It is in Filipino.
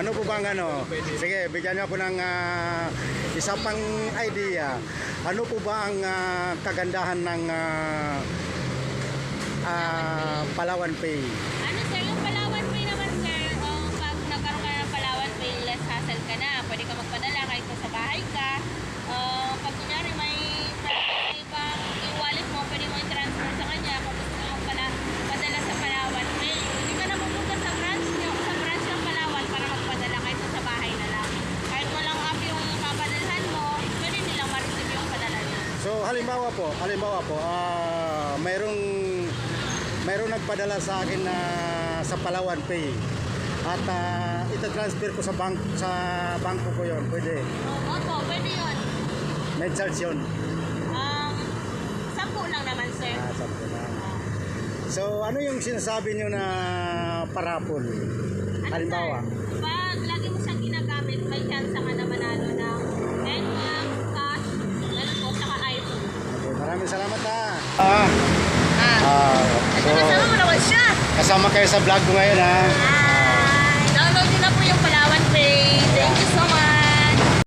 Ano po bang ano? Sige, bigyan niyo ako ng isa pang idea. Ano po ba ang kagandahan ng Palawan Pay? Ano sir, yung Palawan Pay naman sir, pag nagkaroon ka ng Palawan Pay, less hassle ka na. Pwede ka magpadala kahit sa bahay ka. Pag kunyari may ibang i-wallet mo, pwede mo i-transfer sa kanya kung gusto mo padala sa Palawan Pay. Hindi ka na pupunta sa branch ng Palawan para magpadala kahit sa bahay na lang. Kahit walang app yung papadalhan mo, pwede nilang ma-receive yung padala niya. So halimbawa po, mayroong nagpadala sa akin na sa Palawan Pay at ita-transfer ko sa bangko ko yon, pwede? Opo, pwede yun. May charge yun? 10 lang naman sir. Sakto lang. So ano yung sinasabi nyo na parapol? Halimbawa? Sir, pag lagi mo siyang ginagamit, may chance ka na manalo ng NMAX, cash, ganun po, saka iPhone. Okay, maraming salamat ha. Kasama mo naman siya. Kasama kayo sa vlog ko ngayon ha.